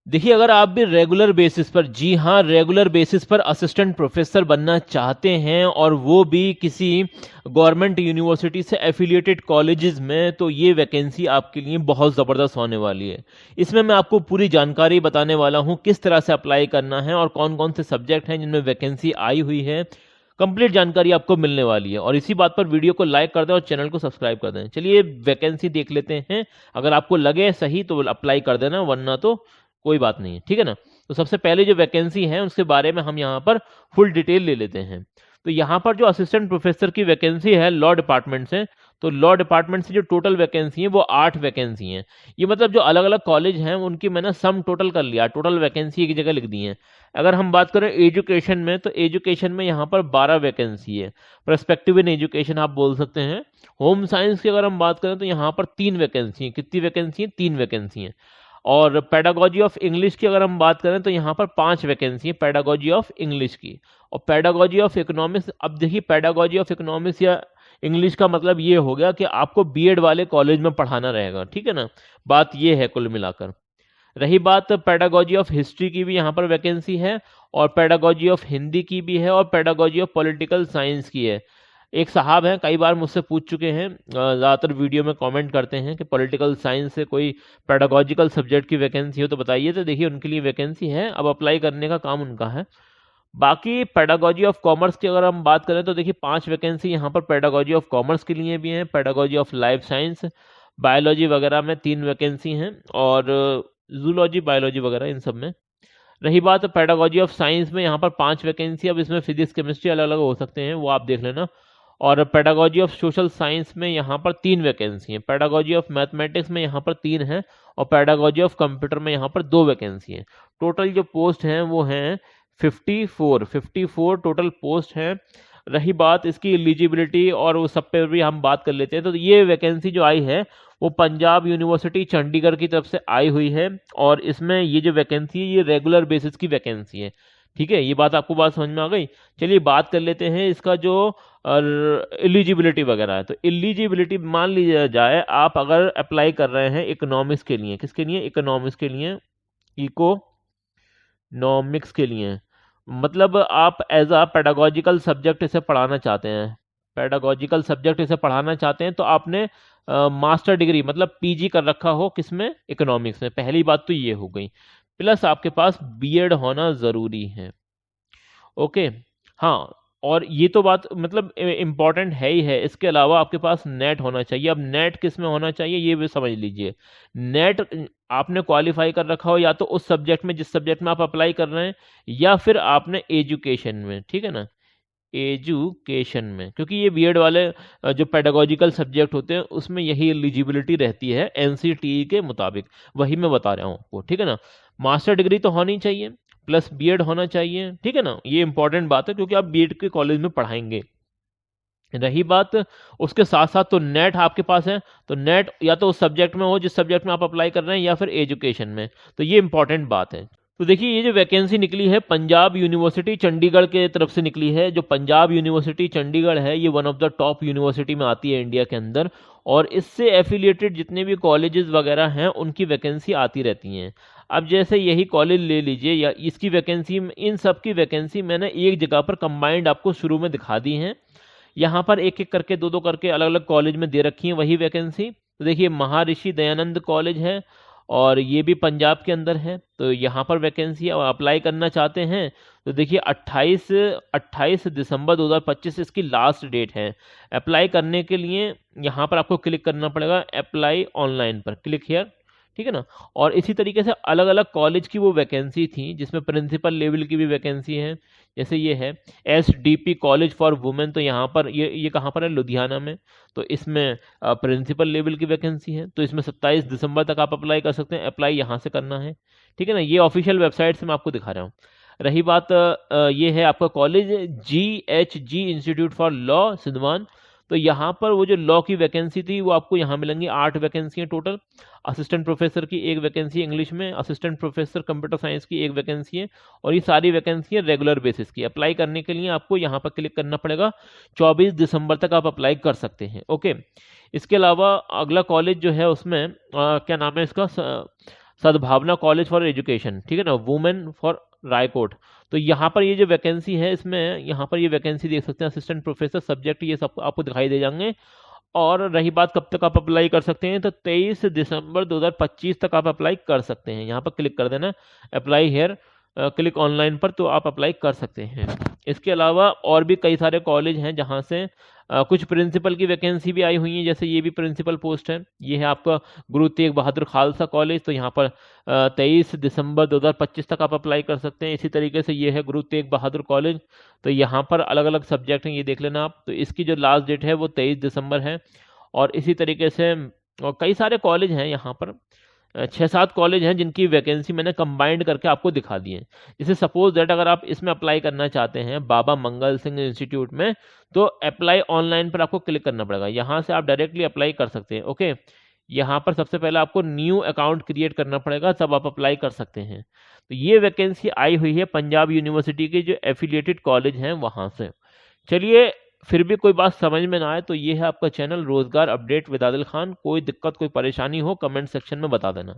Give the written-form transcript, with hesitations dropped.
देखिए, अगर आप भी रेगुलर बेसिस पर, जी हाँ, रेगुलर बेसिस पर असिस्टेंट प्रोफेसर बनना चाहते हैं और वो भी किसी गवर्नमेंट यूनिवर्सिटी से एफिलिएटेड कॉलेजेस में, तो ये वैकेंसी आपके लिए बहुत ज़बरदस्त होने वाली है। इसमें मैं आपको पूरी जानकारी बताने वाला हूँ, किस तरह से अप्लाई करना है और कौन कौन से सब्जेक्ट हैं जिनमें वैकेंसी आई हुई है। कंप्लीट जानकारी आपको मिलने वाली है, और इसी बात पर वीडियो को लाइक कर दें और चैनल को सब्सक्राइब कर दें। चलिए वैकेंसी देख लेते हैं, अगर आपको लगे सही तो अप्लाई कर देना, वरना तो कोई बात नहीं है, ठीक है ना। तो सबसे पहले जो वैकेंसी है उसके बारे में हम यहाँ पर फुल डिटेल ले लेते हैं। तो यहाँ पर जो असिस्टेंट प्रोफेसर की वैकेंसी है लॉ डिपार्टमेंट से, तो लॉ डिपार्टमेंट से जो टोटल वैकेंसी है वो 8 वैकेंसी हैं। ये मतलब जो अलग अलग कॉलेज हैं उनकी मैंने सम टोटल कर लिया, टोटल वैकेंसी एक जगह लिख दी है। अगर हम बात करें एजुकेशन में, तो एजुकेशन में यहाँ पर 12 वैकेंसी है, परस्पेक्टिव इन एजुकेशन आप बोल सकते हैं। होम साइंस की अगर हम बात करें तो यहाँ पर 3 वैकेंसी है। कितनी वैकेंसी है? 3 वैकेंसी है। और पेडागोजी ऑफ इंग्लिश की अगर हम बात करें तो यहाँ पर 5 वैकेंसी है पेडागोजी ऑफ इंग्लिश की। और पेडागोजी ऑफ इकोनॉमिक्स, अब देखिए पेडागोजी ऑफ इकोनॉमिक्स या इंग्लिश का मतलब ये हो गया कि आपको बीएड वाले कॉलेज में पढ़ाना रहेगा, ठीक है ना। बात ये है कुल मिलाकर। रही बात पेडागोजी ऑफ हिस्ट्री की, भी यहाँ पर वैकेंसी है, और पेडागोजी ऑफ हिंदी की भी है, और पेडागोजी ऑफ पॉलिटिकल साइंस की है। एक साहब हैं, कई बार मुझसे पूछ चुके हैं, ज़्यादातर वीडियो में कमेंट करते हैं कि पॉलिटिकल साइंस से कोई पेडागोजिकल सब्जेक्ट की वैकेंसी हो तो बताइए। तो देखिए उनके लिए वैकेंसी है, अब अप्लाई करने का काम उनका है। बाकी पेडागोजी ऑफ कॉमर्स की अगर हम बात करें तो देखिए 5 वैकेंसी यहाँ पर पेडागोजी ऑफ कॉमर्स के लिए भी हैं, pedagogy of life science, biology वगैरह में 3 वैकेंसी हैं, और जूलॉजी, बायोलॉजी वगैरह इन सब में। रही बात पेडागोजी ऑफ साइंस में, यहाँ पर 5 वैकेंसी, अब इसमें फिजिक्स केमिस्ट्री अलग अलग हो सकते हैं, वो आप देख लेना। और पेडागोजी ऑफ सोशल साइंस में यहाँ पर 3 वैकेंसी हैं, पेडागोजी ऑफ मैथमेटिक्स में यहाँ पर 3 हैं, और पेडागोजी ऑफ कंप्यूटर में यहाँ पर 2 वैकेंसी हैं। टोटल जो पोस्ट हैं वो हैं 54 टोटल पोस्ट हैं। रही बात इसकी एलिजिबिलिटी और वो सब पे भी हम बात कर लेते हैं। तो ये वैकेंसी जो आई है वो पंजाब यूनिवर्सिटी चंडीगढ़ की तरफ से आई हुई है, और इसमें ये जो वैकेंसी है ये रेगुलर बेसिस की वैकेंसी है, ठीक है। ये बात आपको बात समझ में आ गई। चलिए बात कर लेते हैं इसका जो एलिजिबिलिटी वगैरह है। तो एलिजिबिलिटी मान लीजिए जाए, आप अगर अप्लाई कर रहे हैं इकोनॉमिक्स के लिए, किसके लिए? इकोनॉमिक्स के लिए, इकोनॉमिक्स के लिए, मतलब आप एज अ पेडागोजिकल सब्जेक्ट इसे पढ़ाना चाहते हैं, पेडागोजिकल सब्जेक्ट इसे पढ़ाना चाहते हैं, तो आपने मास्टर डिग्री मतलब पीजी कर रखा हो किसमें? इकोनॉमिक्स में। पहली बात तो ये हो गई, प्लस आपके पास बीएड होना ज़रूरी है, ओके। हाँ, और ये तो बात मतलब इम्पॉर्टेंट है ही है। इसके अलावा आपके पास नेट होना चाहिए। अब नेट किस में होना चाहिए ये भी समझ लीजिए। नेट आपने क्वालिफाई कर रखा हो या तो उस सब्जेक्ट में जिस सब्जेक्ट में आप अप्लाई कर रहे हैं, या फिर आपने एजुकेशन में, ठीक है ना, एजुकेशन में, क्योंकि ये बीएड वाले जो पेडागोजिकल सब्जेक्ट होते हैं उसमें यही एलिजिबिलिटी रहती है एनसीटीई के मुताबिक, वही मैं बता रहा हूँ आपको, ठीक है ना। मास्टर डिग्री तो होनी चाहिए, प्लस बीएड होना चाहिए, ठीक है ना। ये इंपॉर्टेंट बात है क्योंकि आप बीएड के कॉलेज में पढ़ाएंगे। रही बात उसके साथ साथ, तो नेट आपके पास है, तो नेट या तो उस सब्जेक्ट में हो जिस सब्जेक्ट में आप अप्लाई कर रहे हैं, या फिर एजुकेशन में। तो ये इंपॉर्टेंट बात है। तो देखिए ये जो वैकेंसी निकली है पंजाब यूनिवर्सिटी चंडीगढ़ के तरफ से निकली है। जो पंजाब यूनिवर्सिटी चंडीगढ़ है ये one of the top university में आती है इंडिया के अंदर, और इससे एफिलिएटेड जितने भी कॉलेजेस वगैरह हैं उनकी वैकेंसी आती रहती हैं। अब जैसे यही कॉलेज ले लीजिए, या इसकी वैकेंसी, इन सब की वैकेंसी मैंने एक जगह पर कंबाइंड आपको शुरू में दिखा दी हैं। यहाँ पर एक एक करके, दो दो करके अलग अलग कॉलेज में दे रखी है वही वैकेंसी। तो देखिए महर्षि दयानंद कॉलेज है, और ये भी पंजाब के अंदर है। तो यहाँ पर वैकेंसी अप्लाई करना चाहते हैं तो देखिए 28 दिसंबर 2025 इसकी लास्ट डेट है। अप्लाई करने के लिए यहाँ पर आपको क्लिक करना पड़ेगा, अप्लाई ऑनलाइन पर क्लिक हियर, ठीक है ना। और इसी तरीके से अलग अलग कॉलेज की वो वैकेंसी थी जिसमें प्रिंसिपल लेवल की भी वैकेंसी है। जैसे ये है एसडीपी कॉलेज फॉर वुमेन, तो यहाँ पर ये कहाँ पर है? लुधियाना में। तो इसमें प्रिंसिपल लेवल की वैकेंसी है, तो इसमें 27 दिसंबर तक आप अप्लाई कर सकते हैं। अप्लाई यहाँ से करना है, ठीक है ना। ये ऑफिशियल वेबसाइट से मैं आपको दिखा रहा हूँ। रही बात ये है आपका college GHG institute for law Siddhwan. तो यहाँ पर वो जो लॉ की वैकेंसी थी वो आपको यहाँ मिलेंगी 8 वैकेंसी हैं टोटल। असिस्टेंट प्रोफेसर की एक वैकेंसी इंग्लिश में, असिस्टेंट प्रोफेसर कंप्यूटर साइंस की एक वैकेंसी है, और ये सारी वैकेंसी है रेगुलर बेसिस की। अप्लाई करने के लिए आपको यहाँ पर क्लिक करना पड़ेगा, 24 दिसंबर तक आप अप्लाई कर सकते हैं, ओके। इसके अलावा अगला कॉलेज जो है उसमें क्या नाम है इसका, सद्भावना कॉलेज फॉर एजुकेशन, ठीक है ना, वुमेन फॉर रायकोट। तो यहाँ पर ये जो वैकेंसी है, इसमें यहाँ पर ये वैकेंसी देख सकते हैं, असिस्टेंट प्रोफेसर सब्जेक्ट ये सब आपको दिखाई दे जाएंगे। और रही बात कब तक आप अप्लाई कर सकते हैं, तो 23 दिसंबर 2025 तक आप अप्लाई कर सकते हैं। यहाँ पर क्लिक कर देना अप्लाई हेयर, क्लिक ऑनलाइन पर, तो आप अप्लाई कर सकते हैं। इसके अलावा और भी कई सारे कॉलेज हैं जहाँ से कुछ प्रिंसिपल की वैकेंसी भी आई हुई है, जैसे ये भी प्रिंसिपल पोस्ट है, ये है आपका गुरु तेग बहादुर खालसा कॉलेज। तो यहाँ पर 23 दिसंबर 2025 तक आप अप्लाई कर सकते हैं। इसी तरीके से ये है गुरु तेग बहादुर कॉलेज, तो यहाँ पर अलग अलग सब्जेक्ट हैं, ये देख लेना आप। तो इसकी जो लास्ट डेट है वो 23 दिसंबर है। और इसी तरीके से और कई सारे कॉलेज हैं यहाँ पर, 6-7 कॉलेज हैं जिनकी वैकेंसी मैंने कंबाइंड करके आपको दिखा दी है। जैसे सपोज दैट अगर आप इसमें अप्लाई करना चाहते हैं बाबा मंगल सिंह इंस्टीट्यूट में, तो अप्लाई ऑनलाइन पर आपको क्लिक करना पड़ेगा। यहाँ से आप डायरेक्टली अप्लाई कर सकते हैं। ओके, यहाँ पर सबसे पहले आपको न्यू अकाउंट क्रिएट करना पड़ेगा, तब आप अप्लाई कर सकते हैं। तो ये वैकेंसी आई हुई है पंजाब यूनिवर्सिटी के जो एफिलिएटेड कॉलेज हैं वहाँ से। चलिए, फिर भी कोई बात समझ में ना आए तो ये है आपका चैनल रोजगार अपडेट विद आदिल खान। कोई दिक्कत कोई परेशानी हो कमेंट सेक्शन में बता देना।